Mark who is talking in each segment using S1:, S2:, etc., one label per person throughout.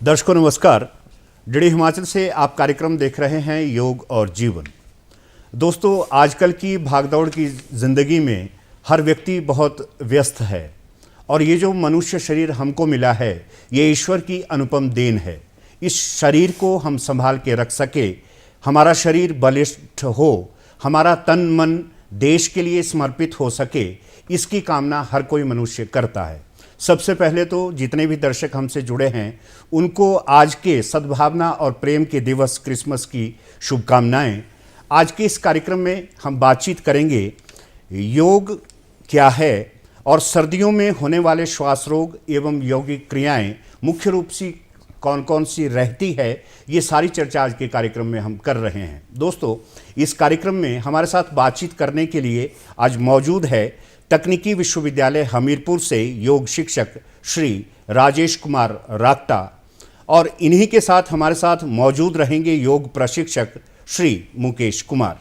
S1: दर्शकों नमस्कार। डीडी हिमाचल से आप कार्यक्रम देख रहे हैं योग और जीवन। दोस्तों, आजकल की भागदौड़ की ज़िंदगी में हर व्यक्ति बहुत व्यस्त है और ये जो मनुष्य शरीर हमको मिला है ये ईश्वर की अनुपम देन है। इस शरीर को हम संभाल के रख सके, हमारा शरीर बलिष्ठ हो, हमारा तन मन देश के लिए समर्पित हो सके, इसकी कामना हर कोई मनुष्य करता है। सबसे पहले तो जितने भी दर्शक हमसे जुड़े हैं उनको आज के सद्भावना और प्रेम के दिवस क्रिसमस की शुभकामनाएं। आज के इस कार्यक्रम में हम बातचीत करेंगे योग क्या है और सर्दियों में होने वाले श्वास रोग एवं यौगिक क्रियाएं मुख्य रूप से कौन कौन सी रहती है, ये सारी चर्चा आज के कार्यक्रम में हम कर रहे हैं। दोस्तों, इस कार्यक्रम में हमारे साथ बातचीत करने के लिए आज मौजूद है तकनीकी विश्वविद्यालय हमीरपुर से योग शिक्षक श्री राजेश कुमार राक्टा और इन्हीं के साथ हमारे साथ मौजूद रहेंगे योग प्रशिक्षक श्री मुकेश कुमार।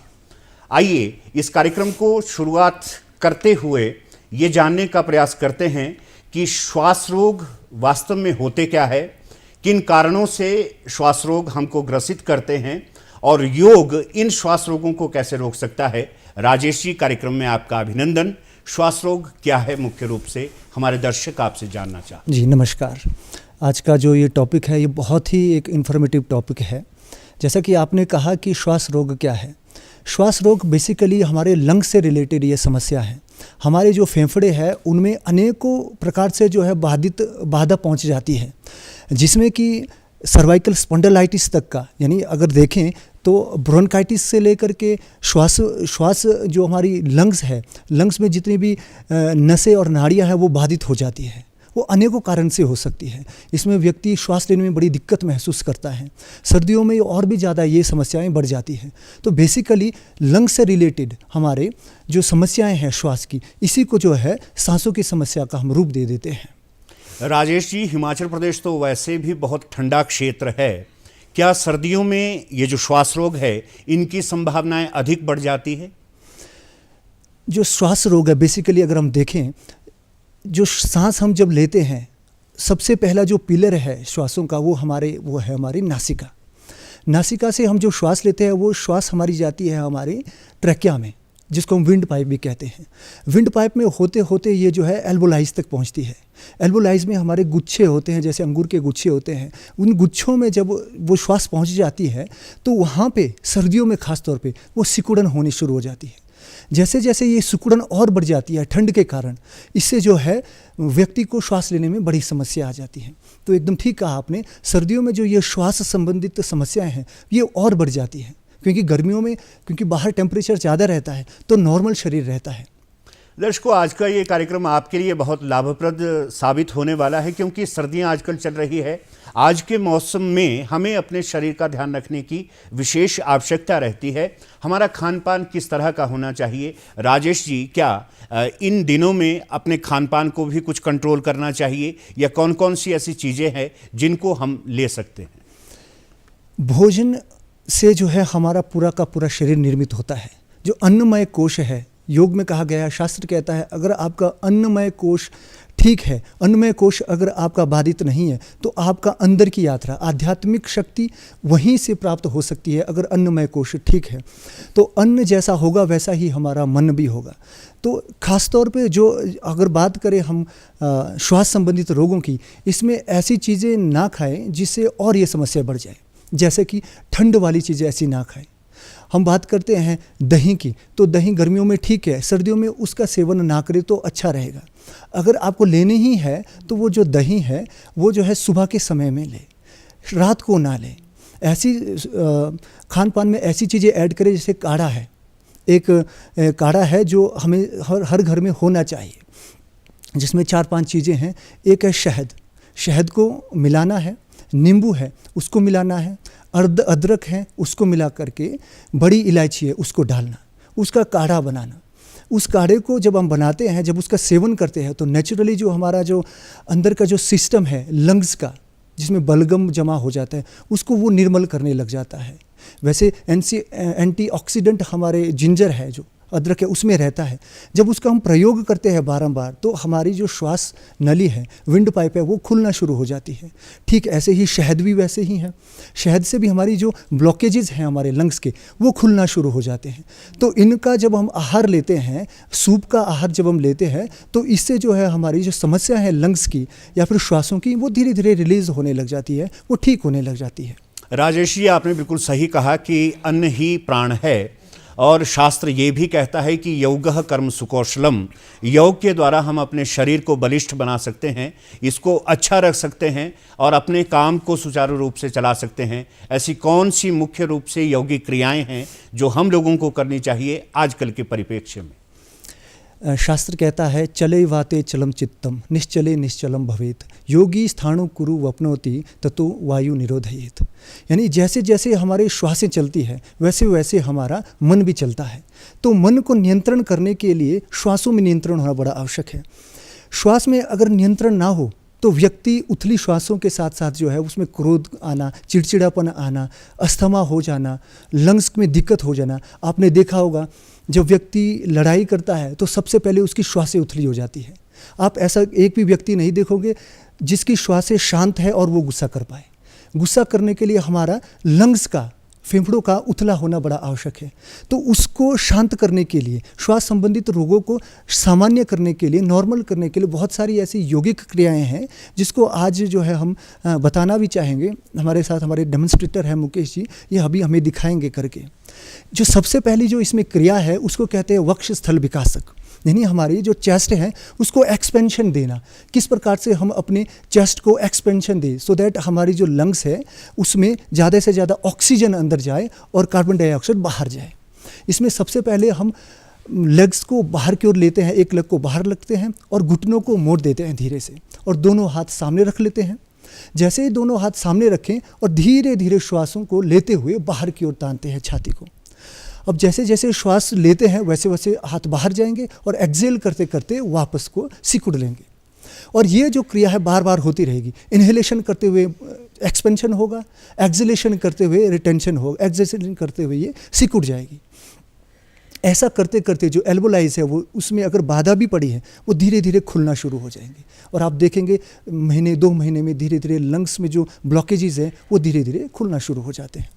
S1: आइए इस कार्यक्रम को शुरुआत करते हुए ये जानने का प्रयास करते हैं कि श्वास रोग वास्तव में होते क्या है, किन कारणों से श्वास रोग हमको ग्रसित करते हैं और योग इन श्वास रोगों को कैसे रोक सकता है। राजेश जी, कार्यक्रम में आपका अभिनंदन। श्वास रोग क्या है मुख्य रूप से, हमारे दर्शक आपसे जानना चाहते हैं।
S2: जी नमस्कार। आज का जो ये टॉपिक है ये बहुत ही एक इन्फॉर्मेटिव टॉपिक है। जैसा कि आपने कहा कि श्वास रोग क्या है। श्वास रोग बेसिकली हमारे लंग से रिलेटेड ये समस्या है। हमारे जो फेफड़े हैं उनमें अनेकों प्रकार से जो है बाधा पहुंच जाती है, जिसमें कि सर्वाइकल स्पॉन्डिलाइटिस तक का, यानी अगर देखें तो ब्रोंकाइटिस से लेकर के श्वास जो हमारी लंग्स है, लंग्स में जितनी भी नसें और नाड़ियां हैं वो बाधित हो जाती है। वो अनेकों कारण से हो सकती है। इसमें व्यक्ति श्वास लेने में बड़ी दिक्कत महसूस करता है। सर्दियों में और भी ज़्यादा ये समस्याएं बढ़ जाती हैं। तो बेसिकली लंग से रिलेटेड हमारे जो समस्याएं हैं श्वास की, इसी को जो है सांसों की समस्या का हम रूप दे देते हैं।
S1: राजेश जी, हिमाचल प्रदेश तो वैसे भी बहुत ठंडा क्षेत्र है, क्या सर्दियों में ये जो श्वास रोग है इनकी संभावनाएं अधिक बढ़ जाती है?
S2: जो श्वास रोग है बेसिकली अगर हम देखें, जो सांस हम जब लेते हैं सबसे पहला जो पिलर है श्वासों का वो है हमारी नासिका। नासिका से हम जो श्वास लेते हैं वो श्वास हमारी जाती है हमारी ट्रैकिया में, जिसको हम विंड पाइप भी कहते हैं। विंड पाइप में होते होते ये जो है एल्वोलाइज तक पहुंचती है। एल्वोलाइज में हमारे गुच्छे होते हैं, जैसे अंगूर के गुच्छे होते हैं। उन गुच्छों में जब वो श्वास पहुंच जाती है तो वहाँ पे सर्दियों में ख़ास तौर पे वो सिकुड़न होनी शुरू हो जाती है। जैसे जैसे ये सिकुड़न और बढ़ जाती है ठंड के कारण, इससे जो है व्यक्ति को श्वास लेने में बड़ी समस्या आ जाती है। तो एकदम ठीक कहा आपने, सर्दियों में जो ये श्वास संबंधित समस्याएँ हैं ये और बढ़ जाती हैं, क्योंकि गर्मियों में क्योंकि बाहर टेम्परेचर ज़्यादा रहता है तो नॉर्मल शरीर रहता है।
S1: दर्शकों, आज का ये कार्यक्रम आपके लिए बहुत लाभप्रद साबित होने वाला है, क्योंकि सर्दियां आजकल चल रही है। आज के मौसम में हमें अपने शरीर का ध्यान रखने की विशेष आवश्यकता रहती है। हमारा खान पान किस तरह का होना चाहिए? राजेश जी, क्या इन दिनों में अपने खान पान को भी कुछ कंट्रोल करना चाहिए या कौन कौन सी ऐसी चीज़ें हैं जिनको हम ले सकते हैं?
S2: भोजन से जो है हमारा पूरा का पूरा शरीर निर्मित होता है। जो अन्नमय कोश है, योग में कहा गया है, शास्त्र कहता है अगर आपका अन्नमय कोश ठीक है, अन्नमय कोश अगर आपका बाधित नहीं है तो आपका अंदर की यात्रा, आध्यात्मिक शक्ति वहीं से प्राप्त हो सकती है। अगर अन्नमय कोश ठीक है तो अन्न जैसा होगा वैसा ही हमारा मन भी होगा। तो खास तौर पे जो अगर बात करें हम श्वास संबंधित रोगों की, इसमें ऐसी चीज़ें ना खाएं जिससे और ये समस्या बढ़ जाए। जैसे कि ठंड वाली चीज़ें ऐसी ना खाएं। हम बात करते हैं दही की, तो दही गर्मियों में ठीक है, सर्दियों में उसका सेवन ना करें तो अच्छा रहेगा। अगर आपको लेनी ही है तो वो जो दही है वो जो है सुबह के समय में ले, रात को ना ले। ऐसी खान पान में ऐसी चीज़ें ऐड करें, जैसे काढ़ा है। एक काढ़ा है जो हमें हर घर में होना चाहिए, जिसमें 4-5 चीज़ें हैं। एक है शहद, शहद को मिलाना है, नींबू है उसको मिलाना है, अदरक है उसको मिला करके, बड़ी इलायची है उसको डालना, उसका काढ़ा बनाना। उस काढ़े को जब हम बनाते हैं, जब उसका सेवन करते हैं तो नेचुरली जो हमारा जो अंदर का जो सिस्टम है लंग्स का, जिसमें बलगम जमा हो जाता है, उसको वो निर्मल करने लग जाता है। वैसे एंटीऑक्सीडेंट हमारे जिंजर है जो अदरक है उसमें रहता है। जब उसका हम प्रयोग करते हैं बारंबार तो हमारी जो श्वास नली है, विंड पाइप है, वो खुलना शुरू हो जाती है। ठीक ऐसे ही शहद भी वैसे ही है। शहद से भी हमारी जो ब्लॉकेजेस हैं हमारे लंग्स के, वो खुलना शुरू हो जाते हैं। तो इनका जब हम आहार लेते हैं, सूप का आहार जब हम लेते हैं, तो इससे जो है हमारी जो समस्या है लंग्स की या फिर श्वासों की, वो धीरे धीरे रिलीज होने लग जाती है, वो ठीक होने लग जाती है।
S1: राजेश जी, आपने बिल्कुल सही कहा कि अन्न ही प्राण है, और शास्त्र ये भी कहता है कि योगः कर्म सुकौशलम। योग के द्वारा हम अपने शरीर को बलिष्ठ बना सकते हैं, इसको अच्छा रख सकते हैं और अपने काम को सुचारू रूप से चला सकते हैं। ऐसी कौन सी मुख्य रूप से यौगिक क्रियाएं हैं जो हम लोगों को करनी चाहिए आजकल के परिप्रेक्ष्य में?
S2: शास्त्र कहता है चले वाते चलम चित्तम निश्चले निश्चलम भवेत, योगी स्थाणु कुरु वप्नोति ततो वायु निरोधयेत। यानी जैसे जैसे हमारे श्वासें चलती है वैसे वैसे हमारा मन भी चलता है। तो मन को नियंत्रण करने के लिए श्वासों में नियंत्रण होना बड़ा आवश्यक है। श्वास में अगर नियंत्रण ना हो तो व्यक्ति उथली श्वासों के साथ साथ जो है उसमें क्रोध आना, चिड़चिड़ापन आना, अस्थमा हो जाना, लंग्स में दिक्कत हो जाना। आपने देखा होगा जब व्यक्ति लड़ाई करता है तो सबसे पहले उसकी श्वासें उथली हो जाती है। आप ऐसा एक भी व्यक्ति नहीं देखोगे जिसकी श्वासें शांत है और वो गुस्सा कर पाए। गुस्सा करने के लिए हमारा लंग्स का, फेफड़ों का उथला होना बड़ा आवश्यक है। तो उसको शांत करने के लिए, श्वास संबंधित रोगों को सामान्य करने के लिए, नॉर्मल करने के लिए बहुत सारी ऐसी यौगिक क्रियाएं हैं जिसको आज जो है हम बताना भी चाहेंगे। हमारे साथ हमारे डेमोन्स्ट्रेटर हैं मुकेश जी, ये अभी हमें दिखाएंगे करके। जो सबसे पहली जो इसमें क्रिया है उसको कहते हैं वक्ष स्थल विकासक, यानी हमारी जो चेस्ट है उसको एक्सपेंशन देना। किस प्रकार से हम अपने चेस्ट को एक्सपेंशन दें सो दैट हमारी जो लंग्स है उसमें ज़्यादा से ज़्यादा ऑक्सीजन अंदर जाए और कार्बन डाइऑक्साइड बाहर जाए। इसमें सबसे पहले हम लेग्स को बाहर की ओर लेते हैं, एक लेग को बाहर रखते हैं और घुटनों को मोड़ देते हैं धीरे से, और दोनों हाथ सामने रख लेते हैं। जैसे ही दोनों हाथ सामने रखें और धीरे धीरे श्वासों को लेते हुए बाहर की ओर तानते हैं छाती को। अब जैसे जैसे श्वास लेते हैं वैसे वैसे हाथ बाहर जाएंगे और एक्सेल करते करते वापस को सिकुड़ लेंगे। और ये जो क्रिया है बार बार होती रहेगी। इन्हेलेशन करते हुए एक्सपेंशन होगा, एक्सेलेशन करते हुए रिटेंशन होगा, एक्सेलेशन करते हुए ये सिकुड़ जाएगी। ऐसा करते करते जो एल्बोलाइज है वो, उसमें अगर बाधा भी पड़ी है वो धीरे धीरे खुलना शुरू हो जाएंगे। और आप देखेंगे महीने 2 महीने में धीरे धीरे लंग्स में जो ब्लॉकेजेस हैं वो धीरे धीरे खुलना शुरू हो जाते हैं।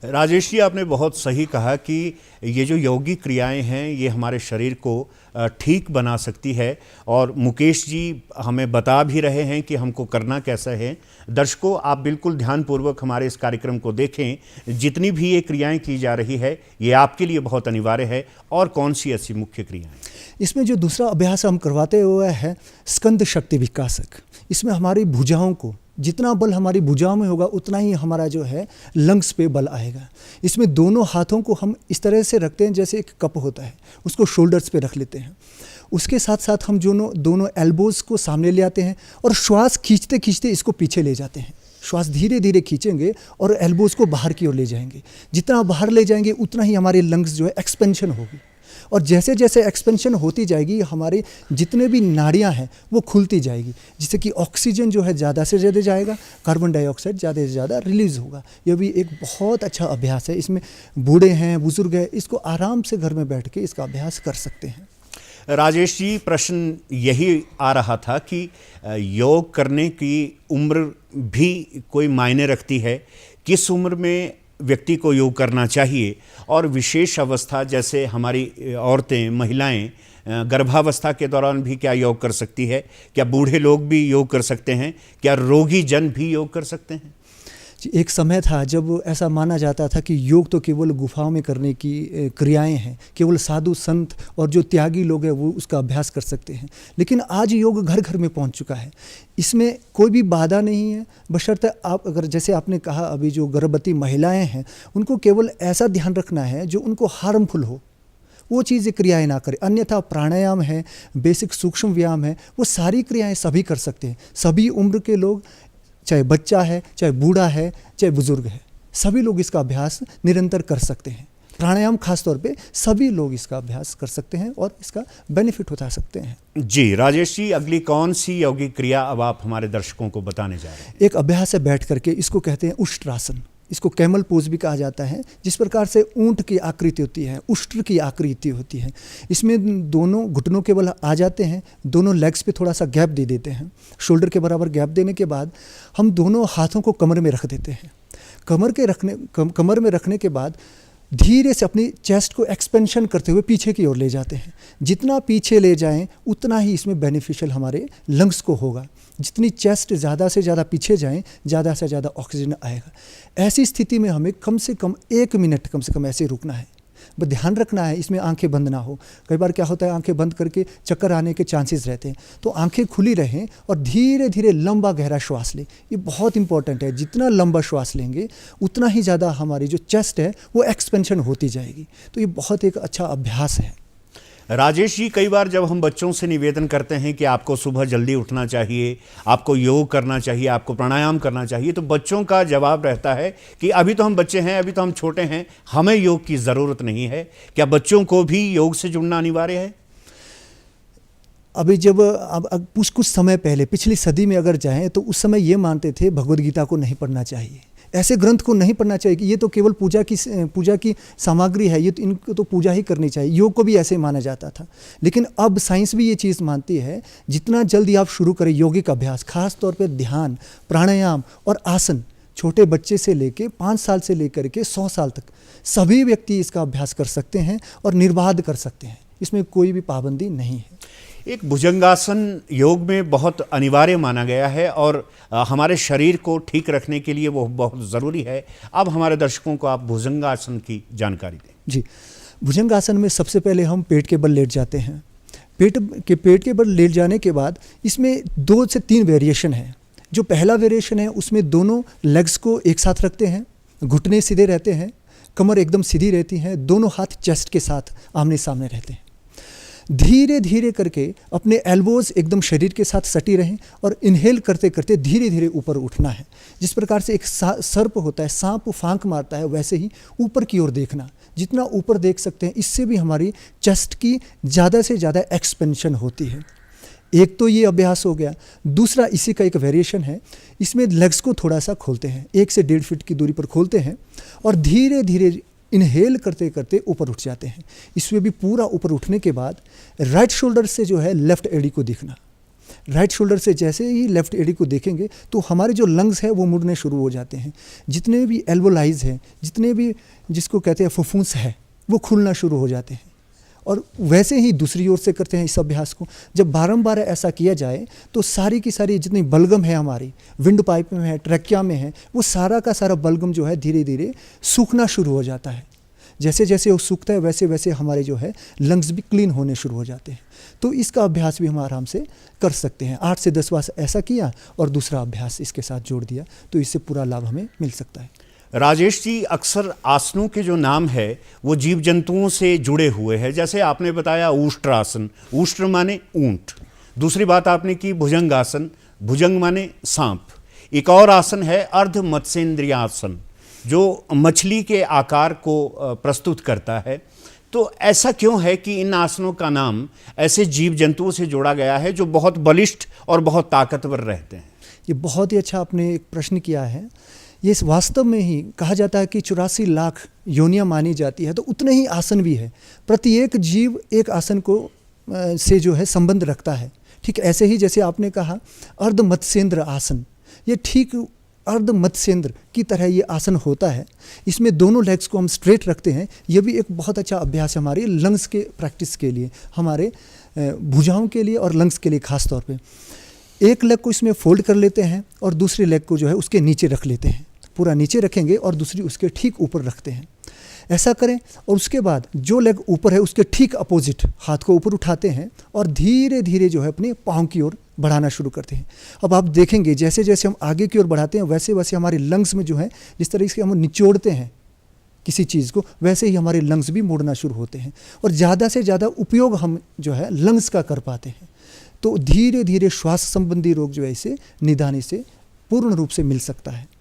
S1: राजेश जी, आपने बहुत सही कहा कि ये जो यौगिक क्रियाएं हैं ये हमारे शरीर को ठीक बना सकती है, और मुकेश जी हमें बता भी रहे हैं कि हमको करना कैसा है। दर्शकों, आप बिल्कुल ध्यानपूर्वक हमारे इस कार्यक्रम को देखें। जितनी भी ये क्रियाएं की जा रही है ये आपके लिए बहुत अनिवार्य है। और कौन सी ऐसी मुख्य क्रियाएं?
S2: इसमें जो दूसरा अभ्यास हम करवाते हुए है स्कंद शक्ति विकासक। इसमें हमारी भुजाओं को, जितना बल हमारी भुजाओं में होगा उतना ही हमारा जो है लंग्स पे बल आएगा। इसमें दोनों हाथों को हम इस तरह से रखते हैं जैसे एक कप होता है, उसको शोल्डर्स पे रख लेते हैं। उसके साथ साथ हम दोनों एल्बोज को सामने ले आते हैं और श्वास खींचते खींचते इसको पीछे ले जाते हैं। श्वास धीरे धीरे खींचेंगे और एल्बोज को बाहर की ओर ले जाएंगे। जितना बाहर ले जाएंगे उतना ही हमारे लंग्स जो है एक्सपेंशन होगी। और जैसे जैसे एक्सपेंशन होती जाएगी हमारे जितने भी नाड़ियां हैं वो खुलती जाएगी, जिससे कि ऑक्सीजन जो है ज़्यादा से ज़्यादा जाएगा, कार्बन डाइऑक्साइड ज़्यादा से ज़्यादा रिलीज़ होगा। यह भी एक बहुत अच्छा अभ्यास है। इसमें बूढ़े हैं, बुजुर्ग हैं, इसको आराम से घर में बैठ के इसका अभ्यास कर सकते हैं।
S1: राजेश जी, प्रश्न यही आ रहा था कि योग करने की उम्र भी कोई मायने रखती है? किस उम्र में व्यक्ति को योग करना चाहिए? और विशेष अवस्था जैसे हमारी औरतें, महिलाएं गर्भावस्था के दौरान भी क्या योग कर सकती है? क्या बूढ़े लोग भी योग कर सकते हैं? क्या रोगी जन भी योग कर सकते हैं?
S2: एक समय था जब ऐसा माना जाता था कि योग तो केवल गुफाओं में करने की क्रियाएं हैं, केवल साधु संत और जो त्यागी लोग हैं वो उसका अभ्यास कर सकते हैं। लेकिन आज योग घर घर में पहुंच चुका है। इसमें कोई भी बाधा नहीं है, बशर्ते आप, अगर जैसे आपने कहा अभी जो गर्भवती महिलाएं हैं उनको केवल ऐसा ध्यान रखना है जो उनको हार्मफुल हो, वो चीज़ें क्रियाएं ना करें। अन्यथा प्राणायाम है, बेसिक सूक्ष्म व्यायाम है, वो सारी क्रियाएं सभी कर सकते हैं। सभी उम्र के लोग, चाहे बच्चा है, चाहे बूढ़ा है, चाहे बुजुर्ग है, सभी लोग इसका अभ्यास निरंतर कर सकते हैं। प्राणायाम खास तौर पे सभी लोग इसका अभ्यास कर सकते हैं और इसका बेनिफिट उठा सकते हैं।
S1: जी राजेश जी, अगली कौन सी यौगिक क्रिया अब आप हमारे दर्शकों को बताने जा रहे हैं?
S2: एक अभ्यास है बैठ करके, इसको कहते हैं उष्ट्रासन। इसको कैमल पोज भी कहा जाता है, जिस प्रकार से ऊंट की आकृति होती है, उष्ट्र की आकृति होती है। इसमें दोनों घुटनों के बल आ जाते हैं, दोनों लेग्स पे थोड़ा सा गैप दे देते हैं। शोल्डर के बराबर गैप देने के बाद हम दोनों हाथों को कमर में रख देते हैं। कमर में रखने के बाद धीरे से अपनी चेस्ट को एक्सपेंशन करते हुए पीछे की ओर ले जाते हैं। जितना पीछे ले जाएं उतना ही इसमें बेनिफिशियल हमारे लंग्स को होगा। जितनी चेस्ट ज़्यादा से ज़्यादा पीछे जाएं, ज़्यादा से ज़्यादा ऑक्सीजन आएगा। ऐसी स्थिति में हमें कम से कम 1 मिनट कम से कम ऐसे रुकना है। बस ध्यान रखना है इसमें आंखें बंद ना हो। कई बार क्या होता है, आंखें बंद करके चक्कर आने के चांसेस रहते हैं, तो आंखें खुली रहें और धीरे धीरे लंबा गहरा श्वास लें। ये बहुत इंपॉर्टेंट है। जितना लंबा श्वास लेंगे उतना ही ज़्यादा हमारी जो चेस्ट है वो एक्सपेंशन होती जाएगी। तो ये बहुत एक अच्छा अभ्यास है।
S1: राजेश जी, कई बार जब हम बच्चों से निवेदन करते हैं कि आपको सुबह जल्दी उठना चाहिए, आपको योग करना चाहिए, आपको प्राणायाम करना चाहिए, तो बच्चों का जवाब रहता है कि अभी तो हम बच्चे हैं, अभी तो हम छोटे हैं, हमें योग की ज़रूरत नहीं है। क्या बच्चों को भी योग से जुड़ना अनिवार्य है?
S2: अभी जब अब कुछ समय पहले पिछली सदी में अगर जाएं तो उस समय ये मानते थे भगवद गीता को नहीं पढ़ना चाहिए, ऐसे ग्रंथ को नहीं पढ़ना चाहिए कि ये तो केवल पूजा की सामग्री है, ये तो इनको तो पूजा ही करनी चाहिए। योग को भी ऐसे माना जाता था। लेकिन अब साइंस भी ये चीज़ मानती है, जितना जल्दी आप शुरू करें योगिक अभ्यास, खास तौर पे ध्यान, प्राणायाम और आसन, छोटे बच्चे से लेके 5 साल से लेकर के 100 साल तक सभी व्यक्ति इसका अभ्यास कर सकते हैं और निर्बाध कर सकते हैं। इसमें कोई भी पाबंदी नहीं है।
S1: एक भुजंगासन योग में बहुत अनिवार्य माना गया है और हमारे शरीर को ठीक रखने के लिए वो बहुत ज़रूरी है। अब हमारे दर्शकों को आप भुजंगासन की जानकारी दें।
S2: जी, भुजंगासन में सबसे पहले हम पेट के बल लेट जाते हैं। पेट के बल लेट जाने के बाद इसमें 2 से 3 वेरिएशन है। जो पहला वेरिएशन है उसमें दोनों लेग्स को एक साथ रखते हैं, घुटने सीधे रहते हैं, कमर एकदम सीधी रहती है, दोनों हाथ चेस्ट के साथ आमने सामने रहते हैं। धीरे धीरे करके अपने एल्बोज एकदम शरीर के साथ सटी रहें और इनहेल करते करते धीरे धीरे ऊपर उठना है। जिस प्रकार से एक सर्प होता है, सांप फांक मारता है, वैसे ही ऊपर की ओर देखना। जितना ऊपर देख सकते हैं इससे भी हमारी चेस्ट की ज़्यादा से ज़्यादा एक्सपेंशन होती है। एक तो ये अभ्यास हो गया। दूसरा इसी का एक वेरिएशन है, इसमें लेग्स को थोड़ा सा खोलते हैं, 1 से 1.5 फीट की दूरी पर खोलते हैं और धीरे धीरे इनहेल करते करते ऊपर उठ जाते हैं। इसमें भी पूरा ऊपर उठने के बाद राइट शोल्डर से जो है लेफ्ट एडी को दिखना। राइट शोल्डर से जैसे ही लेफ्ट एडी को देखेंगे तो हमारे जो लंग्स है वो मुड़ने शुरू हो जाते हैं। जितने भी एल्बोलाइज हैं, जितने भी जिसको कहते हैं फुफ्फुस है, वो खुलना शुरू हो जाते हैं। और वैसे ही दूसरी ओर से करते हैं इस अभ्यास को। जब बारंबार ऐसा किया जाए तो सारी की सारी जितनी बलगम है हमारी विंड पाइप में है, ट्रैकिया में है, वो सारा का सारा बलगम जो है धीरे धीरे सूखना शुरू हो जाता है। जैसे जैसे वो सूखता है वैसे वैसे हमारे जो है लंग्स भी क्लीन होने शुरू हो जाते हैं। तो इसका अभ्यास भी हम आराम से कर सकते हैं। 8 से 10 बार ऐसा किया और दूसरा अभ्यास इसके साथ जोड़ दिया तो इससे पूरा लाभ हमें मिल सकता है।
S1: राजेश जी, अक्सर आसनों के जो नाम है वो जीव जंतुओं से जुड़े हुए हैं। जैसे आपने बताया उष्ट्रासन, उष्ट्र माने ऊंट। दूसरी बात आपने की भुजंगासन, भुजंग माने सांप। एक और आसन है अर्ध मत्स्येंद्रियासन, जो मछली के आकार को प्रस्तुत करता है। तो ऐसा क्यों है कि इन आसनों का नाम ऐसे जीव जंतुओं से जोड़ा गया है जो बहुत बलिष्ठ और बहुत ताकतवर रहते हैं?
S2: ये बहुत ही अच्छा आपने एक प्रश्न किया है। ये इस वास्तव में ही कहा जाता है कि 84 लाख योनियां मानी जाती है, तो उतने ही आसन भी है। प्रत्येक जीव एक आसन को से जो है संबंध रखता है। ठीक ऐसे ही जैसे आपने कहा अर्ध मत्स्येंद्र आसन, ये ठीक अर्ध मत्स्येंद्र की तरह ये आसन होता है। इसमें दोनों लेग्स को हम स्ट्रेट रखते हैं। ये भी एक बहुत अच्छा अभ्यास है हमारे लंग्स के प्रैक्टिस के लिए, हमारे भुजाओं के लिए और लंग्स के लिए खास तौर पे। एक लेग को इसमें फोल्ड कर लेते हैं और दूसरे लेग को जो है उसके नीचे रख लेते हैं। पूरा नीचे रखेंगे और दूसरी उसके ठीक ऊपर रखते हैं। ऐसा करें और उसके बाद जो लेग ऊपर है उसके ठीक अपोजिट हाथ को ऊपर उठाते हैं और धीरे धीरे जो है अपने पाँव की ओर बढ़ाना शुरू करते हैं। अब आप देखेंगे जैसे जैसे हम आगे की ओर बढ़ाते हैं वैसे वैसे हमारे लंग्स में जो है जिस तरीके से हम निचोड़ते हैं किसी चीज़ को, वैसे ही हमारे लंग्स भी मुड़ना शुरू होते हैं और ज़्यादा से ज़्यादा उपयोग हम जो है लंग्स का कर पाते हैं। तो धीरे धीरे श्वास संबंधी रोग जो है इसे निदान से पूर्ण रूप से मिल सकता है।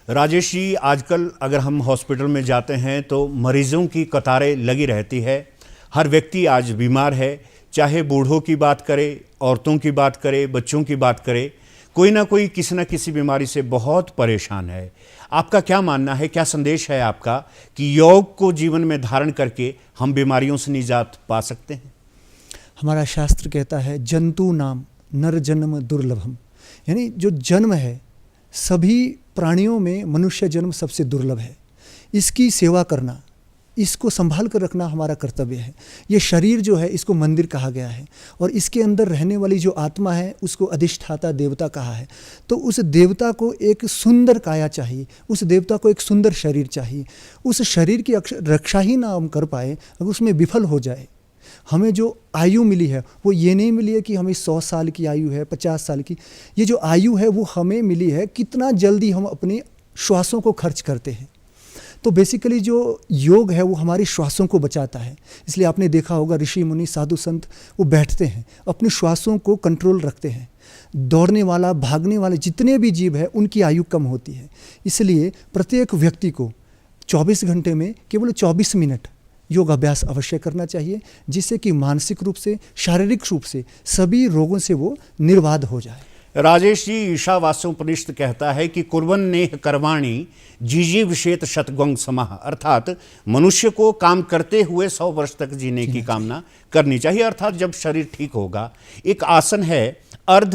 S1: राजेश जी, आजकल अगर हम हॉस्पिटल में जाते हैं तो मरीजों की कतारें लगी रहती है। हर व्यक्ति आज बीमार है, चाहे बूढ़ों की बात करे, औरतों की बात करे, बच्चों की बात करे। कोई ना कोई किसी न किसी बीमारी से बहुत परेशान है। आपका क्या मानना है, क्या संदेश है आपका कि योग को जीवन में धारण करके हम बीमारियों से निजात पा सकते हैं?
S2: हमारा शास्त्र कहता है जंतु नाम नर जन्म दुर्लभम, यानी जो जन्म है सभी प्राणियों में मनुष्य जन्म सबसे दुर्लभ है। इसकी सेवा करना, इसको संभाल कर रखना हमारा कर्तव्य है। ये शरीर जो है इसको मंदिर कहा गया है और इसके अंदर रहने वाली जो आत्मा है उसको अधिष्ठाता देवता कहा है। तो उस देवता को एक सुंदर काया चाहिए, उस देवता को एक सुंदर शरीर चाहिए। उस शरीर की रक्षा ही ना हम कर पाए, अगर उसमें विफल हो जाए, हमें जो आयु मिली है वो ये नहीं मिली है कि हमें 100 साल की आयु है, 50 साल की। ये जो आयु है वो हमें मिली है कितना जल्दी हम अपने श्वासों को खर्च करते हैं। तो बेसिकली जो योग है वो हमारी श्वासों को बचाता है। इसलिए आपने देखा होगा ऋषि मुनि साधु संत वो बैठते हैं, अपने श्वासों को कंट्रोल रखते हैं। दौड़ने वाला, भागने वाले जितने भी जीव है उनकी आयु कम होती है। इसलिए प्रत्येक व्यक्ति को 24 घंटे में केवल 24 मिनट योग अभ्यास अवश्य करना चाहिए, जिससे कि मानसिक रूप से, शारीरिक रूप से सभी रोगों से वो निर्बाध हो जाए।
S1: राजेश जी, ईशावास्योपनिषद कहता है कि कुर्वन् नेह कर्माणि जीजीविषेत शतगं समाह, अर्थात मनुष्य को काम करते हुए 100 वर्ष तक जीने की कामना करनी चाहिए। अर्थात जब शरीर ठीक होगा। एक आसन है अर्ध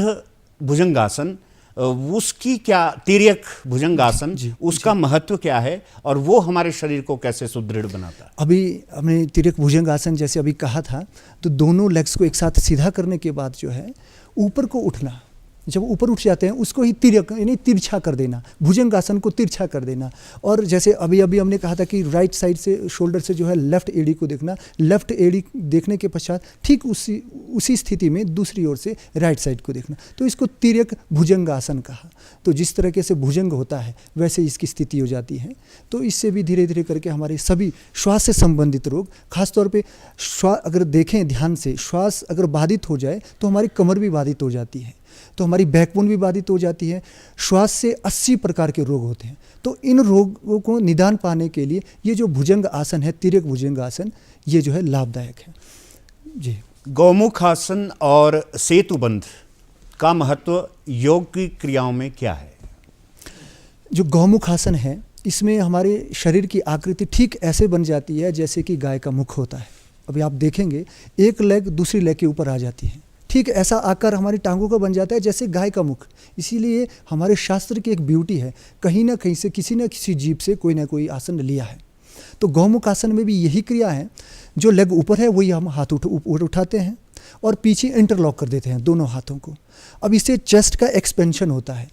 S1: भुजंगासन, उसकी क्या, तिर्यक भुजंगासन, उसका महत्व क्या है और वो हमारे शरीर को कैसे सुदृढ़ बनाता है?
S2: अभी हमने तिर्यक भुजंगासन जैसे अभी कहा था, तो दोनों लेग्स को एक साथ सीधा करने के बाद जो है ऊपर को उठना, जब ऊपर उठ जाते हैं उसको ही तिर्यक यानी तिरछा कर देना, भुजंगासन को तिरछा कर देना। और जैसे अभी हमने कहा था कि राइट साइड से, शोल्डर से जो है लेफ्ट एड़ी को देखना, लेफ्ट एड़ी देखने के पश्चात ठीक उसी स्थिति में दूसरी ओर से राइट साइड को देखना, तो इसको तिर्यक भुजंगासन कहा। तो जिस तरीके से भुजंग होता है वैसे इसकी स्थिति हो जाती है। तो इससे भी धीरे धीरे करके हमारे सभी श्वास से संबंधित रोग, खासतौर पे श्वास अगर देखें ध्यान से, श्वास अगर बाधित हो जाए तो हमारी कमर भी बाधित हो जाती है, तो हमारी बैकबोन भी बाधित हो जाती है। श्वास से 80 प्रकार के रोग होते हैं। तो इन रोगों को निदान पाने के लिए ये जो भुजंग आसन है, तिर्यक भुजंग आसन, ये जो है लाभदायक है जी।
S1: गौमुख आसन और सेतुबंध का महत्व योग की क्रियाओं में क्या है?
S2: जो गौमुख आसन है इसमें हमारे शरीर की आकृति ठीक ऐसे बन जाती है जैसे कि गाय का मुख होता है। अभी आप देखेंगे एक लेग दूसरी लेग के ऊपर आ जाती है, ठीक ऐसा आकार हमारी टांगों का बन जाता है जैसे गाय का मुख। इसीलिए हमारे शास्त्र की एक ब्यूटी है, कहीं ना कहीं से किसी न किसी जीव से कोई ना कोई आसन लिया है। तो गौमुख आसन में भी यही क्रिया है, जो लेग ऊपर है वही हम हाथ ऊपर उठाते हैं और पीछे इंटरलॉक कर देते हैं दोनों हाथों को। अब इससे चेस्ट का एक्सपेंशन होता है।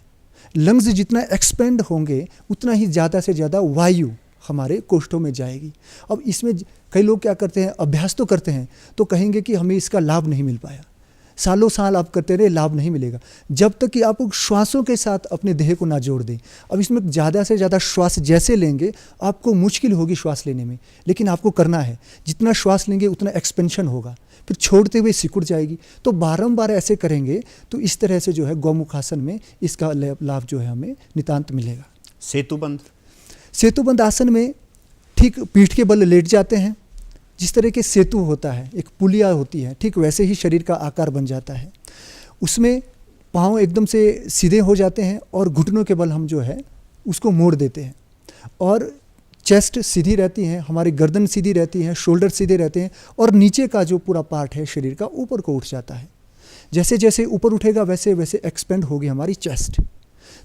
S2: लंग्स जितना एक्सपेंड होंगे उतना ही ज़्यादा से ज़्यादा वायु हमारे कोष्ठों में जाएगी। अब इसमें कई लोग क्या करते हैं, अभ्यास तो करते हैं तो कहेंगे कि हमें इसका लाभ नहीं मिल पाया, सालों साल आप करते रहे, लाभ नहीं मिलेगा, जब तक कि आप श्वासों के साथ अपने देह को ना जोड़ दें। अब इसमें ज़्यादा से ज़्यादा श्वास जैसे लेंगे आपको मुश्किल होगी श्वास लेने में, लेकिन आपको करना है। जितना श्वास लेंगे उतना एक्सपेंशन होगा, फिर छोड़ते हुए सिकुड़ जाएगी। तो बारंबार ऐसे करेंगे तो इस तरह से जो है गौमुखासन में इसका लाभ जो है हमें नितांत मिलेगा।
S1: सेतुबंध,
S2: सेतुबंध आसन में ठीक पीठ के बल लेट जाते हैं, जिस तरह के सेतु होता है, एक पुलिया होती है, ठीक वैसे ही शरीर का आकार बन जाता है। उसमें पाँव एकदम से सीधे हो जाते हैं और घुटनों के बल हम जो है उसको मोड़ देते हैं और चेस्ट सीधी रहती है, हमारी गर्दन सीधी रहती है, शोल्डर सीधे रहते हैं और नीचे का जो पूरा पार्ट है शरीर का ऊपर को उठ जाता है। जैसे जैसे ऊपर उठेगा वैसे वैसे एक्सपेंड होगी हमारी चेस्ट।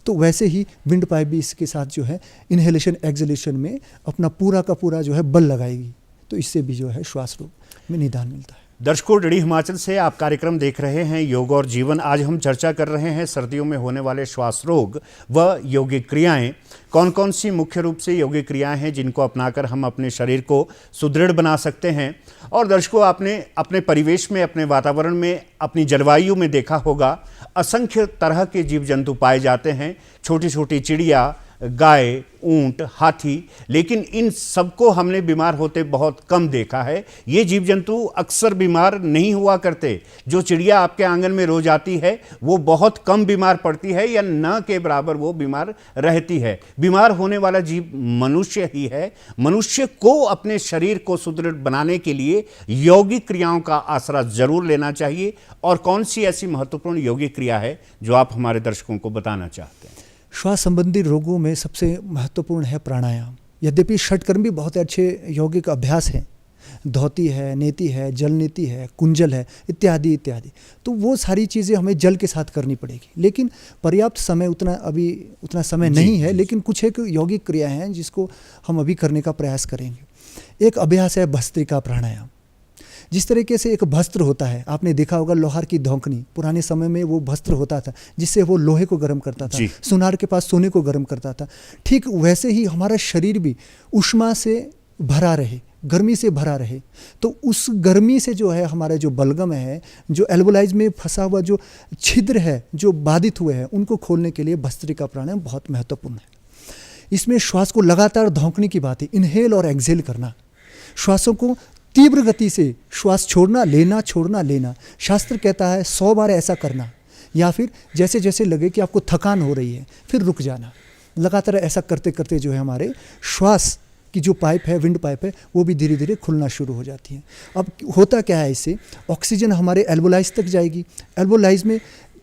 S2: तो वैसे ही विंड पाइप भी इसके साथ जो है इनहेलेशन एक्सहेलेशन में अपना पूरा का पूरा जो है बल लगाएगी, तो इससे भी जो है श्वास रोग में निदान मिलता है।
S1: दर्शकों, डीडी हिमाचल से आप कार्यक्रम देख रहे हैं योग और जीवन। आज हम चर्चा कर रहे हैं सर्दियों में होने वाले श्वास रोग व योगिक क्रियाएं। कौन कौन सी मुख्य रूप से योगिक क्रियाएं हैं जिनको अपनाकर हम अपने शरीर को सुदृढ़ बना सकते हैं। और दर्शकों, आपने अपने परिवेश में, अपने वातावरण में, अपनी जलवायु में देखा होगा असंख्य तरह के जीव जंतु पाए जाते हैं। छोटी छोटी चिड़िया, गाय, ऊंट, हाथी, लेकिन इन सबको हमने बीमार होते बहुत कम देखा है। ये जीव जंतु अक्सर बीमार नहीं हुआ करते। जो चिड़िया आपके आंगन में रोज आती है वो बहुत कम बीमार पड़ती है या न के बराबर वो बीमार रहती है। बीमार होने वाला जीव मनुष्य ही है। मनुष्य को अपने शरीर को सुदृढ़ बनाने के लिए यौगिक क्रियाओं का आसरा जरूर लेना चाहिए। और कौन सी ऐसी महत्वपूर्ण यौगिक क्रिया है जो आप हमारे दर्शकों को बताना चाहते हैं?
S2: श्वास संबंधी रोगों में सबसे महत्वपूर्ण है प्राणायाम। यद्यपि षटकर्म भी बहुत अच्छे यौगिक अभ्यास हैं, धौती है, नेति है, जल नीति है, कुंजल है, इत्यादि इत्यादि। तो वो सारी चीज़ें हमें जल के साथ करनी पड़ेगी, लेकिन पर्याप्त समय उतना समय नहीं है। लेकिन कुछ एक यौगिक क्रिया हैं जिसको हम अभी करने का प्रयास करेंगे। एक अभ्यास है भस्त्रिका प्राणायाम। जिस तरीके से एक भस्त्र होता है, आपने देखा होगा लोहार की धौंकनी, पुराने समय में वो भस्त्र होता था जिससे वो लोहे को गर्म करता था, सुनार के पास सोने को गर्म करता था। ठीक वैसे ही हमारा शरीर भी ऊष्मा से भरा रहे, गर्मी से भरा रहे। तो उस गर्मी से जो है हमारा जो बलगम है, जो एल्वोलाइज में फंसा हुआ जो छिद्र है, जो बाधित हुए हैं, उनको खोलने के लिए भस्त्रिका प्राणायाम बहुत महत्वपूर्ण है। इसमें श्वास को लगातार धौंकने की बात है, इनहेल और एक्सहेल करना। श्वासों को तीव्र गति से श्वास छोड़ना, लेना, छोड़ना, लेना। शास्त्र कहता है 100 बार ऐसा करना, या फिर जैसे जैसे लगे कि आपको थकान हो रही है फिर रुक जाना। लगातार ऐसा करते करते जो है हमारे श्वास की जो पाइप है, विंड पाइप है, वो भी धीरे धीरे खुलना शुरू हो जाती है। अब होता क्या है, इससे ऑक्सीजन हमारे एल्वोलाइज तक जाएगी। एल्वोलाइज में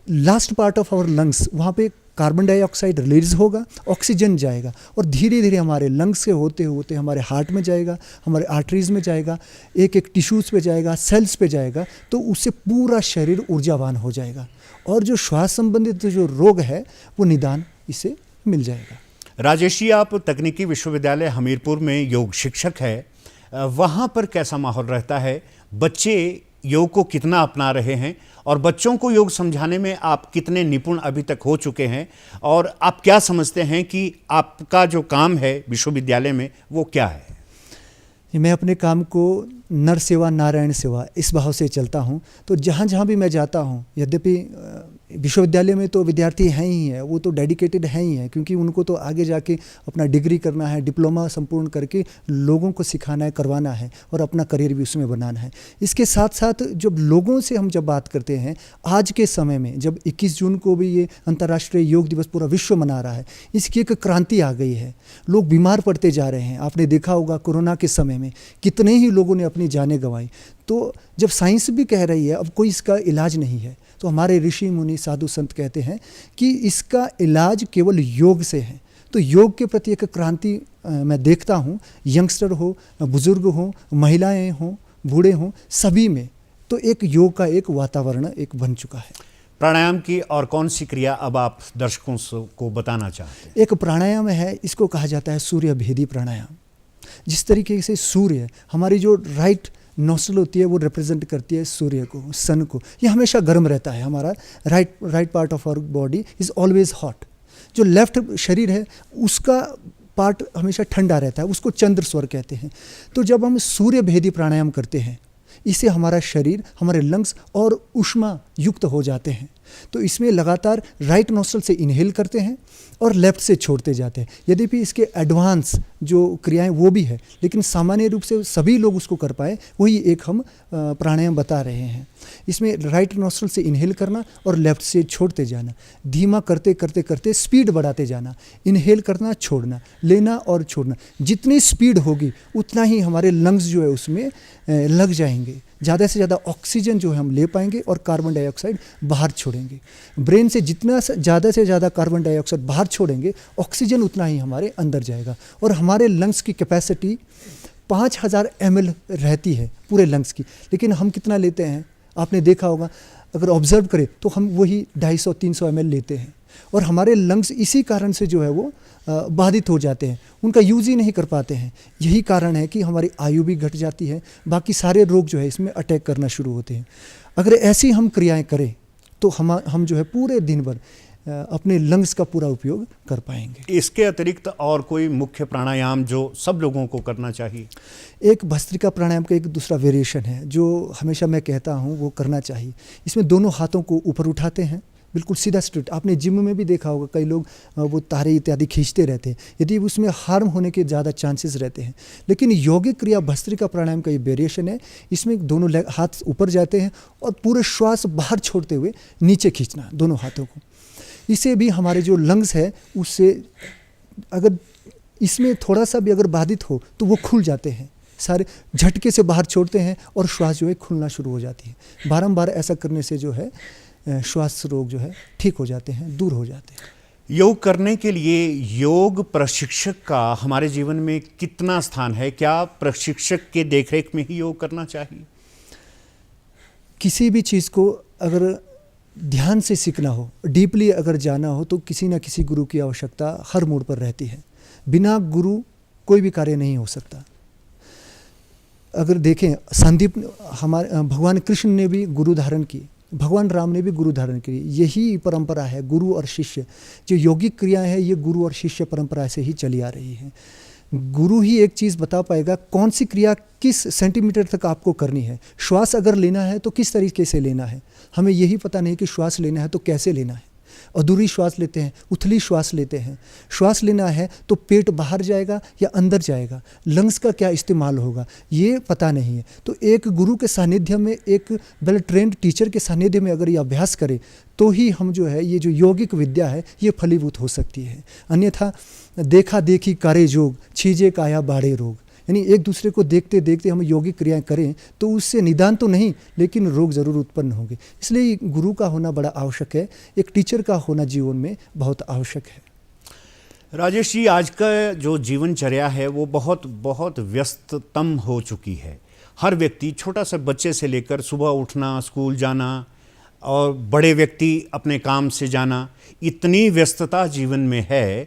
S2: last part of our lungs, वहाँ पे कार्बन डाइऑक्साइड रिलीज होगा, ऑक्सीजन जाएगा और धीरे धीरे हमारे लंग्स से होते होते हमारे हार्ट में जाएगा, हमारे आर्टरीज में जाएगा, एक एक टिश्यूज़ पे जाएगा, सेल्स पे जाएगा। तो उससे पूरा शरीर ऊर्जावान हो जाएगा और जो श्वास संबंधित जो रोग है वो निदान इससे मिल जाएगा।
S1: राजेश जी, आप तकनीकी विश्वविद्यालय हमीरपुर में योग शिक्षक है, वहाँ पर कैसा माहौल रहता है? बच्चे योग को कितना अपना रहे हैं और बच्चों को योग समझाने में आप कितने निपुण अभी तक हो चुके हैं, और आप क्या समझते हैं कि आपका जो काम है विश्वविद्यालय में वो क्या है?
S2: मैं अपने काम को नर सेवा नारायण सेवा इस भाव से चलता हूँ। तो जहाँ जहाँ भी मैं जाता हूँ, यद्यपि विश्वविद्यालय में तो विद्यार्थी हैं ही हैं, वो तो डेडिकेटेड हैं ही हैं, क्योंकि उनको तो आगे जाके अपना डिग्री करना है, डिप्लोमा संपूर्ण करके लोगों को सिखाना है, करवाना है और अपना करियर भी उसमें बनाना है। इसके साथ साथ जब लोगों से हम जब बात करते हैं, आज के समय में जब 21 जून को भी ये अंतर्राष्ट्रीय योग दिवस पूरा विश्व मना रहा है, इसकी एक क्रांति आ गई है। लोग बीमार पड़ते जा रहे हैं। आपने देखा होगा कोरोना के समय में कितने ही लोगों ने अपनी जानें गंवाई। तो जब साइंस भी कह रही है अब कोई इसका इलाज नहीं है, तो हमारे ऋषि मुनि साधु संत कहते हैं कि इसका इलाज केवल योग से है। तो योग के प्रति एक क्रांति मैं देखता हूँ, यंगस्टर हो, बुजुर्ग हो, महिलाएं हों, बूढ़े हों, सभी में तो एक योग का एक वातावरण एक बन चुका है।
S1: प्राणायाम की और कौन सी क्रिया अब आप दर्शकों को बताना चाहते हैं?
S2: एक प्राणायाम है, इसको कहा जाता है सूर्य भेदी प्राणायाम। जिस तरीके से सूर्य, हमारी जो राइट नोस्ट्रल होती है वो रिप्रेजेंट करती है सूर्य को, सन को। ये हमेशा गर्म रहता है। हमारा right part of our body is always hot. जो लेफ्ट शरीर है उसका पार्ट हमेशा ठंडा रहता है, उसको चंद्र स्वर कहते हैं। तो जब हम सूर्य भेदी प्राणायाम करते हैं, इससे हमारा शरीर, हमारे लंग्स और ऊष्मा युक्त हो जाते हैं। तो इसमें लगातार राइट नोस्ट्रल से इनहेल करते हैं और लेफ्ट से छोड़ते जाते हैं। यद्यपि इसके एडवांस जो क्रियाएं वो भी है, लेकिन सामान्य रूप से सभी लोग उसको कर पाए, वही एक हम प्राणायाम बता रहे हैं। इसमें राइट नोस्ट्रल से इनहेल करना और लेफ्ट से छोड़ते जाना, धीमा करते करते करते स्पीड बढ़ाते जाना, इनहेल करना, छोड़ना, लेना और छोड़ना। जितनी स्पीड होगी उतना ही हमारे लंग्स जो है उसमें लग जाएंगे, ज़्यादा से ज़्यादा ऑक्सीजन जो है हम ले पाएंगे और कार्बन डाइऑक्साइड बाहर छोड़ेंगे। ब्रेन से जितना ज़्यादा से ज़्यादा कार्बन डाइऑक्साइड बाहर छोड़ेंगे, ऑक्सीजन उतना ही हमारे अंदर जाएगा। और हमारे लंग्स की कैपेसिटी 5000 ml रहती है पूरे लंग्स की, लेकिन हम कितना लेते हैं आपने देखा होगा। अगर ऑब्जर्व करें तो हम वही 250-300 ml लेते हैं और हमारे लंग्स इसी कारण से जो है वो बाधित हो जाते हैं, उनका यूज़ ही नहीं कर पाते हैं। यही कारण है कि हमारी आयु भी घट जाती है, बाकी सारे रोग जो है इसमें अटैक करना शुरू होते हैं। अगर ऐसी हम क्रियाएं करें तो हम जो है पूरे दिन भर अपने लंग्स का पूरा उपयोग कर पाएंगे।
S1: इसके अतिरिक्त और कोई मुख्य प्राणायाम जो सब लोगों को करना चाहिए?
S2: एक भस्त्रिका प्राणायाम का एक दूसरा वेरिएशन है जो हमेशा मैं कहता हूँ वो करना चाहिए। इसमें दोनों हाथों को ऊपर उठाते हैं, बिल्कुल सीधा स्ट्रेट। आपने जिम में भी देखा होगा कई लोग वो तारे इत्यादि खींचते रहते हैं, यदि उसमें हार्म होने के ज़्यादा चांसेस रहते हैं। लेकिन यौगिक क्रिया भस्त्रिका प्राणायाम का ये वेरिएशन है, इसमें दोनों हाथ ऊपर जाते हैं और पूरे श्वास बाहर छोड़ते हुए नीचे खींचना दोनों हाथों को। इससे भी हमारे जो लंग्स है उससे अगर इसमें थोड़ा सा भी अगर बाधित हो तो वो खुल जाते हैं, सारे झटके से बाहर छोड़ते हैं और श्वास जो है खुलना शुरू हो जाती है। बारंबार ऐसा करने से जो है श्वास रोग जो है ठीक हो जाते हैं, दूर हो जाते हैं।
S1: योग करने के लिए योग प्रशिक्षक का हमारे जीवन में कितना स्थान है? क्या प्रशिक्षक के देखरेख में ही योग करना चाहिए?
S2: किसी भी चीज़ को अगर ध्यान से सीखना हो, डीपली अगर जाना हो, तो किसी न किसी गुरु की आवश्यकता हर मोड़ पर रहती है। बिना गुरु कोई भी कार्य नहीं हो सकता। अगर देखें संदीप, हमारे भगवान कृष्ण ने भी गुरु धारण की, भगवान राम ने भी गुरु धारण की। यही परंपरा है गुरु और शिष्य। जो यौगिक क्रियाएं हैं ये गुरु और शिष्य परंपरा से ही चली आ रही है। गुरु ही एक चीज़ बता पाएगा कौन सी क्रिया किस सेंटीमीटर तक आपको करनी है। श्वास अगर लेना है तो किस तरीके से लेना है, हमें यही पता नहीं कि श्वास लेना है तो कैसे लेना है। अधूरी श्वास लेते हैं, उथली श्वास लेते हैं। श्वास लेना है तो पेट बाहर जाएगा या अंदर जाएगा, लंग्स का क्या इस्तेमाल होगा ये पता नहीं है। तो एक गुरु के सानिध्य में, एक वेल ट्रेंड टीचर के सानिध्य में अगर ये अभ्यास करें तो ही हम जो है ये जो यौगिक विद्या है ये फलीभूत हो सकती है। अन्यथा देखा देखी करे जोग, छीजे काया बाढ़े रोग। यानी एक दूसरे को देखते देखते हम यौगिक क्रियाएं करें तो उससे निदान तो नहीं लेकिन रोग जरूर उत्पन्न होंगे। इसलिए गुरु का होना बड़ा आवश्यक है, एक टीचर का होना जीवन में बहुत आवश्यक है।
S1: राजेश जी, आज का जो जीवनचर्या है वो बहुत बहुत व्यस्ततम हो चुकी है। हर व्यक्ति, छोटा सा बच्चे से लेकर सुबह उठना, स्कूल जाना और बड़े व्यक्ति अपने काम से जाना, इतनी व्यस्तता जीवन में है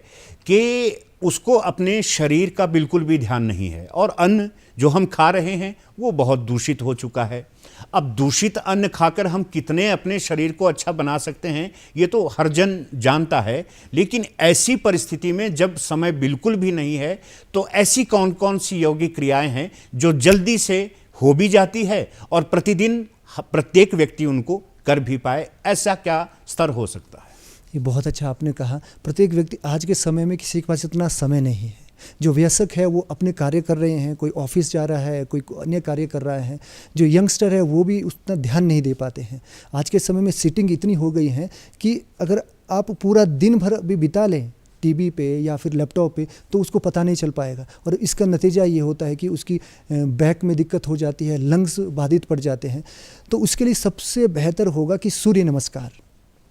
S1: कि उसको अपने शरीर का बिल्कुल भी ध्यान नहीं है। और अन्न जो हम खा रहे हैं वो बहुत दूषित हो चुका है। अब दूषित अन्न खाकर हम कितने अपने शरीर को अच्छा बना सकते हैं ये तो हर जन जानता है। लेकिन ऐसी परिस्थिति में जब समय बिल्कुल भी नहीं है तो ऐसी कौन कौन सी यौगिक क्रियाएं हैं जो जल्दी से हो भी जाती है और प्रतिदिन प्रत्येक व्यक्ति उनको कर भी पाए? ऐसा क्या स्तर हो सकता है?
S2: ये बहुत अच्छा आपने कहा। प्रत्येक व्यक्ति, आज के समय में किसी के पास इतना समय नहीं है। जो वयस्क है वो अपने कार्य कर रहे हैं, कोई ऑफिस जा रहा है, कोई अन्य कार्य कर रहा है। जो यंगस्टर है वो भी उतना ध्यान नहीं दे पाते हैं। आज के समय में सीटिंग इतनी हो गई है कि अगर आप पूरा दिन भर भी बिता लें टीवी पे या फिर लैपटॉप पे तो उसको पता नहीं चल पाएगा। और इसका नतीजा ये होता है कि उसकी बैक में दिक्कत हो जाती है, लंग्स बाधित पड़ जाते हैं। तो उसके लिए सबसे बेहतर होगा कि सूर्य नमस्कार।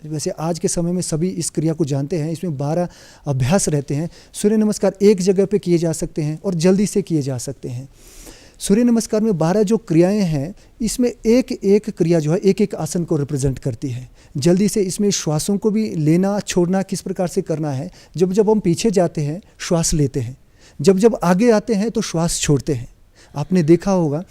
S2: वैसे आज के समय में सभी इस क्रिया को जानते हैं, इसमें 12 अभ्यास रहते हैं। सूर्य नमस्कार एक जगह पे किए जा सकते हैं और जल्दी से किए जा सकते हैं। सूर्य नमस्कार में 12 जो क्रियाएं हैं इसमें एक एक क्रिया जो है एक एक आसन को रिप्रेजेंट करती है। जल्दी से इसमें श्वासों को भी लेना छोड़ना किस प्रकार से करना है। जब जब हम पीछे जाते हैं श्वास लेते हैं, जब जब आगे आते हैं तो श्वास छोड़ते हैं। आपने देखा होगा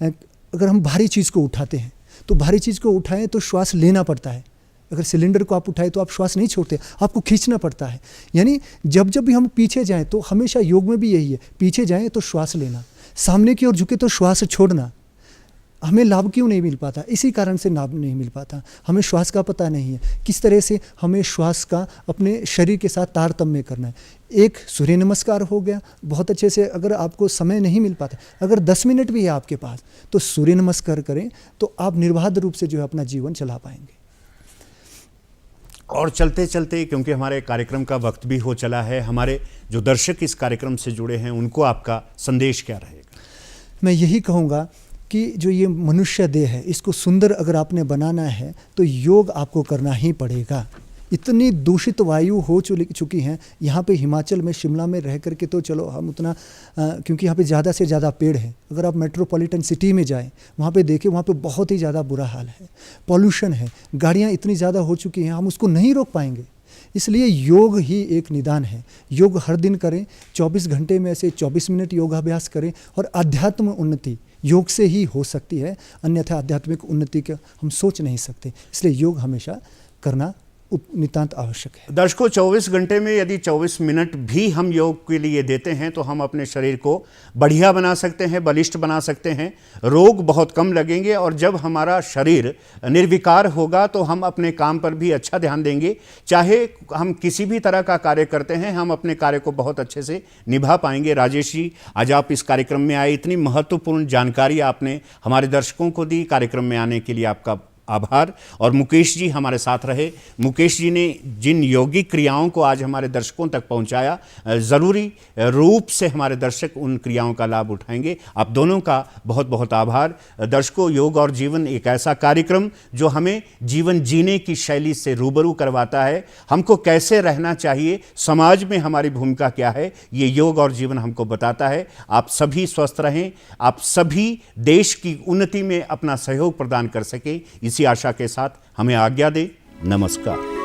S2: अगर हम भारी चीज़ को उठाते हैं तो भारी चीज़ को उठाएं तो श्वास लेना पड़ता है। अगर सिलेंडर को आप उठाए तो आप श्वास नहीं छोड़ते, आपको खींचना पड़ता है। यानी जब जब भी हम पीछे जाएं तो हमेशा योग में भी यही है, पीछे जाएं तो श्वास लेना, सामने की ओर झुके तो श्वास छोड़ना। हमें लाभ क्यों नहीं मिल पाता? इसी कारण से लाभ नहीं मिल पाता। हमें श्वास का पता नहीं है, किस तरह से हमें श्वास का अपने शरीर के साथ तारतम्य करना है। एक सूर्य नमस्कार हो गया बहुत अच्छे से। अगर आपको समय नहीं मिल पाता, अगर 10 मिनट भी है आपके पास तो सूर्य नमस्कार करें तो आप निर्बाध रूप से जो है अपना जीवन चला पाएंगे।
S1: और चलते चलते, क्योंकि हमारे कार्यक्रम का वक्त भी हो चला है, हमारे जो दर्शक इस कार्यक्रम से जुड़े हैं उनको आपका संदेश क्या रहेगा?
S2: मैं यही कहूँगा कि जो ये मनुष्य देह है इसको सुंदर अगर आपने बनाना है तो योग आपको करना ही पड़ेगा। इतनी दूषित वायु हो चुकी हैं यहाँ पे हिमाचल में, शिमला में रह करके तो चलो हम उतना क्योंकि यहाँ पे ज़्यादा से ज़्यादा पेड़ हैं। अगर आप मेट्रोपॉलिटन सिटी में जाएं वहाँ पे देखें, वहाँ पे बहुत ही ज़्यादा बुरा हाल है। पॉल्यूशन है, गाड़ियाँ इतनी ज़्यादा हो चुकी हैं, हम उसको नहीं रोक पाएंगे। इसलिए योग ही एक निदान है। योग हर दिन करें, 24 घंटे में से 24 मिनट योगाभ्यास करें। और आध्यात्म उन्नति योग से ही हो सकती है, अन्यथा आध्यात्मिक उन्नति का हम सोच नहीं सकते। इसलिए योग हमेशा करना नितांत आवश्यक है।
S1: दर्शकों, 24 घंटे में यदि 24 मिनट भी हम योग के लिए देते हैं तो हम अपने शरीर को बढ़िया बना सकते हैं, बलिष्ठ बना सकते हैं, रोग बहुत कम लगेंगे और जब हमारा शरीर निर्विकार होगा तो हम अपने काम पर भी अच्छा ध्यान देंगे। चाहे हम किसी भी तरह का कार्य करते हैं, हम अपने कार्य को बहुत अच्छे से निभा पाएंगे। राजेश जी, आज आप इस कार्यक्रम में आए, इतनी महत्वपूर्ण जानकारी आपने हमारे दर्शकों को दी। कार्यक्रम में आने के लिए आपका आभार। और मुकेश जी हमारे साथ रहे। मुकेश जी ने जिन योगिक क्रियाओं को आज हमारे दर्शकों तक पहुंचाया, ज़रूरी रूप से हमारे दर्शक उन क्रियाओं का लाभ उठाएंगे। आप दोनों का बहुत बहुत आभार। दर्शकों, योग और जीवन एक ऐसा कार्यक्रम जो हमें जीवन जीने की शैली से रूबरू करवाता है। हमको कैसे रहना चाहिए, समाज में हमारी भूमिका क्या है, ये योग और जीवन हमको बताता है। आप सभी स्वस्थ रहें, आप सभी देश की उन्नति में अपना सहयोग प्रदान कर सकें, इसी आशा के साथ हमें आज्ञा दें। नमस्कार।